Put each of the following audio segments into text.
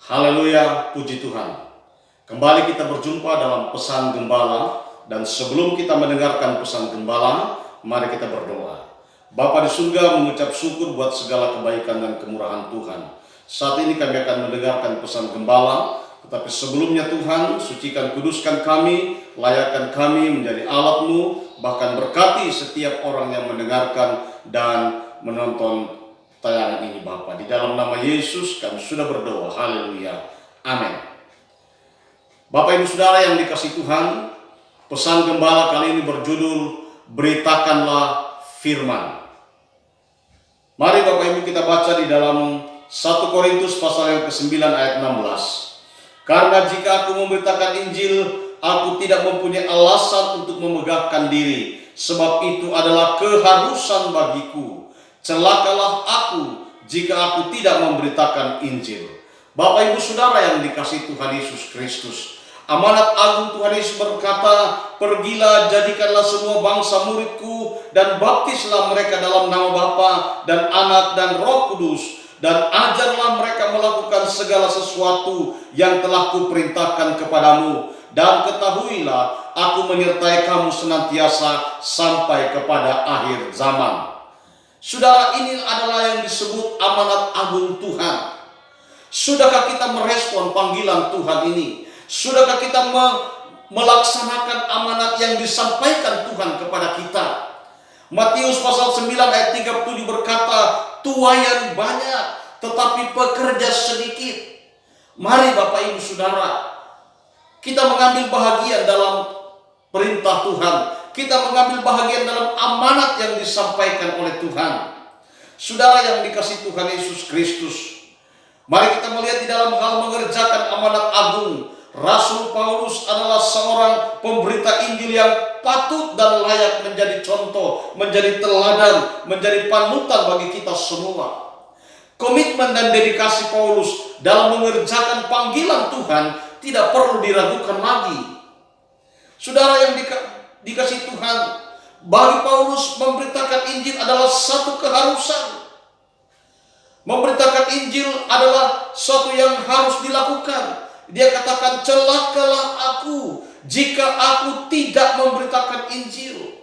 Haleluya, puji Tuhan. Kembali kita berjumpa dalam pesan gembala, dan sebelum kita mendengarkan pesan gembala, mari kita berdoa. Bapa di surga, mengucap syukur buat segala kebaikan dan kemurahan Tuhan. Saat ini kami akan mendengarkan pesan gembala, tetapi sebelumnya Tuhan, sucikan kuduskan kami, layakkan kami menjadi alat-Mu, bahkan berkati setiap orang yang mendengarkan dan menonton tayangan ini Bapa. Di dalam nama Yesus kami sudah berdoa. Haleluya. Amin. Bapak Ibu Saudara yang dikasihi Tuhan, pesan gembala kali ini berjudul Beritakanlah Firman. Mari Bapak Ibu kita baca di dalam 1 Korintus pasal yang ke-9 ayat 16. Karena jika aku memberitakan Injil, aku tidak mempunyai alasan untuk memegahkan diri, sebab itu adalah keharusan bagiku. Celakalah aku jika aku tidak memberitakan Injil. Bapak Ibu Saudara yang dikasihi Tuhan Yesus Kristus, amanat agung Tuhan Yesus berkata, pergilah jadikanlah semua bangsa muridku dan baptislah mereka dalam nama Bapa dan Anak dan Roh Kudus, dan ajarlah mereka melakukan segala sesuatu yang telah kuperintahkan kepadamu, dan ketahuilah aku menyertai kamu senantiasa sampai kepada akhir zaman. Saudara, ini adalah yang disebut amanat agung Tuhan. Sudahkah kita merespon panggilan Tuhan ini? Sudahkah kita melaksanakan amanat yang disampaikan Tuhan kepada kita? Matius pasal 9 ayat 37 berkata, tuaian banyak tetapi pekerja sedikit. Mari Bapak Ibu Saudara, kita mengambil bahagian dalam perintah Tuhan. Kita mengambil bahagian dalam amanat yang disampaikan oleh Tuhan. Saudara yang dikasihi Tuhan Yesus Kristus, mari kita melihat di dalam hal mengerjakan amanat agung. Rasul Paulus adalah seorang pemberita Injil yang patut dan layak menjadi contoh, menjadi teladan, menjadi panutan bagi kita semua. Komitmen dan dedikasi Paulus dalam mengerjakan panggilan Tuhan tidak perlu diragukan lagi. Saudara yang dikasihi Tuhan, bagi Paulus memberitakan Injil adalah satu keharusan. Memberitakan Injil adalah sesuatu yang harus dilakukan. Dia katakan, celakalah aku jika aku tidak memberitakan Injil.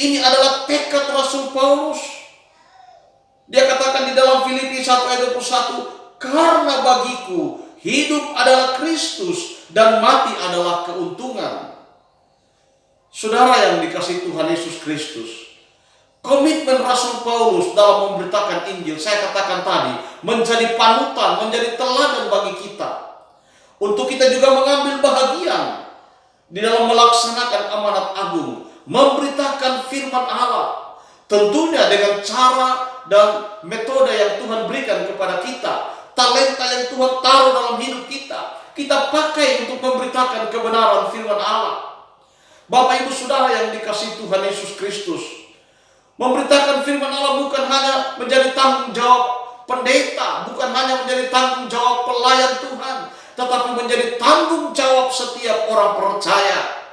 Ini adalah tekad Rasul Paulus. Dia katakan di dalam Filipi 1 ayat 21, karena bagiku hidup adalah Kristus dan mati adalah keuntungan. Saudara yang dikasihi Tuhan Yesus Kristus, komitmen Rasul Paulus dalam memberitakan Injil, saya katakan tadi, menjadi panutan, menjadi teladan bagi kita. Untuk kita juga mengambil bahagian di dalam melaksanakan amanat agung, memberitakan firman Allah. Tentunya dengan cara dan metode yang Tuhan berikan kepada kita, talenta yang Tuhan taruh dalam hidup kita, kita pakai untuk memberitakan kebenaran firman Allah. Bapak Ibu Saudara yang dikasihi Tuhan Yesus Kristus, memberitakan firman Allah bukan hanya menjadi tanggung jawab pendeta, bukan hanya menjadi tanggung jawab pelayan Tuhan, tetapi menjadi tanggung jawab setiap orang percaya.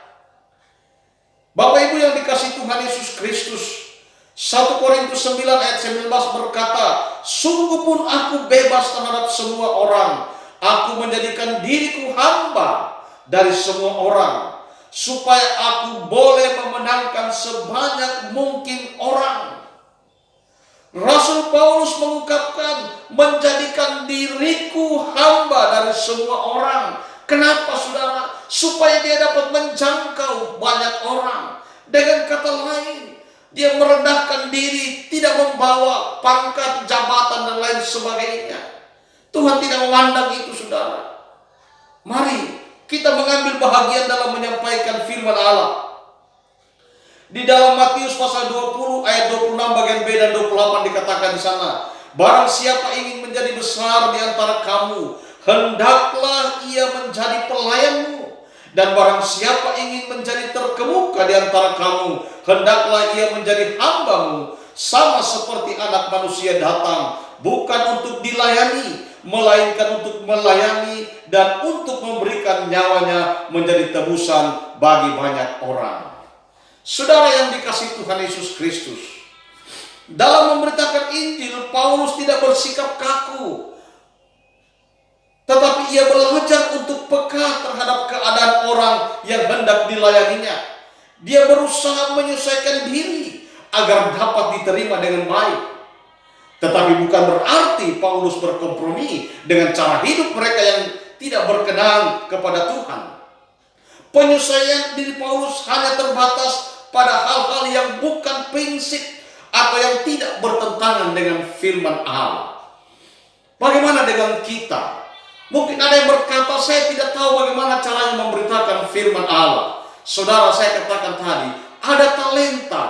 Bapak Ibu yang dikasihi Tuhan Yesus Kristus, 1 Korintus 9 ayat 19 berkata, sungguh pun aku bebas terhadap semua orang. Aku menjadikan diriku hamba dari semua orang, supaya aku boleh memenangkan sebanyak mungkin orang. Rasul Paulus mengungkapkan, menjadikan diriku hamba dari semua orang. Kenapa saudara? Supaya dia dapat menjangkau banyak orang. Dengan kata lain, dia merendahkan diri, tidak membawa pangkat, jabatan dan lain sebagainya. Tuhan tidak memandang itu saudara. Mari kita mengambil bahagian dalam menyampaikan firman Allah. Di dalam Matius pasal 20 ayat 26 bagian B dan 28 dikatakan di sana, barang siapa ingin menjadi besar di antara kamu, hendaklah ia menjadi pelayanmu. Dan barang siapa ingin menjadi terkemuka di antara kamu, hendaklah ia menjadi hambamu. Sama seperti Anak Manusia datang, bukan untuk dilayani, melainkan untuk melayani dan untuk memberikan nyawanya menjadi tebusan bagi banyak orang. Saudara yang dikasihi Tuhan Yesus Kristus, dalam memberitakan Injil, Paulus tidak bersikap kaku. tetapi ia belajar untuk peka terhadap keadaan orang yang hendak dilayaninya. Dia berusaha menyesuaikan diri agar dapat diterima dengan baik. Tetapi bukan berarti Paulus berkompromi dengan cara hidup mereka yang tidak berkenan kepada Tuhan. Penyesuaian diri Paulus hanya terbatas pada hal-hal yang bukan prinsip atau yang tidak bertentangan dengan firman Allah. Bagaimana dengan kita? Mungkin ada yang berkata, saya tidak tahu bagaimana caranya memberitakan firman Allah. Saudara, saya katakan tadi, ada talenta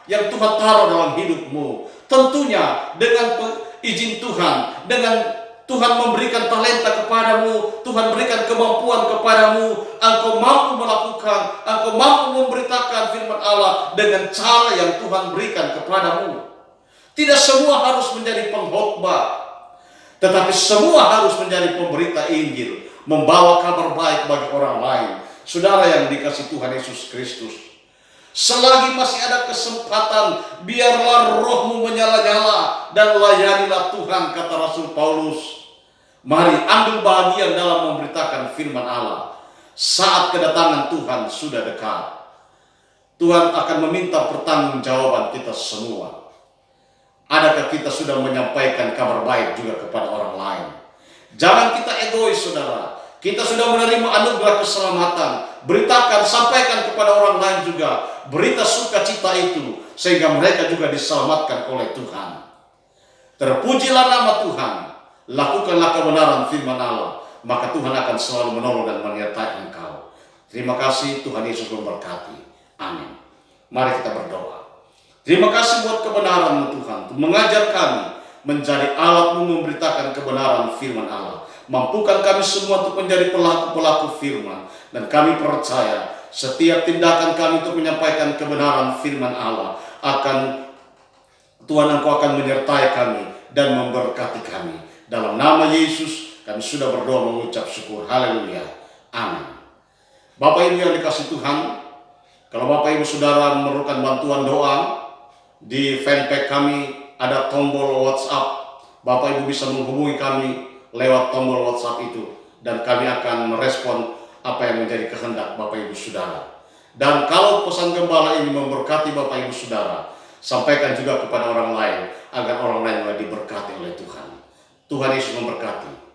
yang Tuhan taruh dalam hidupmu. Tentunya dengan izin Tuhan, dengan Tuhan memberikan talenta kepadamu, Tuhan berikan kemampuan kepadamu, engkau mampu melakukan, engkau mampu memberitakan firman Allah dengan cara yang Tuhan berikan kepadamu. Tidak semua harus menjadi pengkhotbah, tetapi semua harus menjadi pemberita Injil, membawa kabar baik bagi orang lain. Saudara yang dikasihi Tuhan Yesus Kristus, selagi masih ada kesempatan, biarlah rohmu menyala-nyala dan layanilah Tuhan, kata Rasul Paulus. Mari ambil bahagian dalam memberitakan firman Allah. Saat kedatangan Tuhan sudah dekat. Tuhan akan meminta pertanggungjawaban kita semua. Adakah kita sudah menyampaikan kabar baik juga kepada orang lain? Jangan kita egois, saudara. Kita sudah menerima anugerah keselamatan. Beritakan, sampaikan kepada orang lain juga berita sukacita itu, sehingga mereka juga diselamatkan oleh Tuhan. Terpujilah nama Tuhan. Lakukanlah kebenaran firman Allah, maka Tuhan akan selalu menolong dan menyertai engkau. Terima kasih, Tuhan Yesus memberkati. Amin. Mari kita berdoa. Terima kasih buat kebenaran-Mu Tuhan, untuk mengajar kami menjadi alat-Mu memberitakan kebenaran firman Allah. Mampukan kami semua untuk menjadi pelaku-pelaku firman, dan kami percaya setiap tindakan kami untuk menyampaikan kebenaran firman Allah akan Tuhan, Engkau akan menyertai kami dan memberkati kami. Dalam nama Yesus kami sudah berdoa mengucap syukur. Haleluya. Amin. Bapak Ibu yang dikasihi Tuhan, kalau Bapak Ibu Saudara memerlukan bantuan doa, di fanpage kami ada tombol WhatsApp. Bapak Ibu bisa menghubungi kami lewat tombol WhatsApp itu, dan kami akan merespon apa yang menjadi kehendak Bapak Ibu Saudara. Dan kalau pesan gembala ini memberkati Bapak Ibu Saudara, sampaikan juga kepada orang lain agar orang lain diberkati oleh Tuhan. Tuhan Yesus memberkati.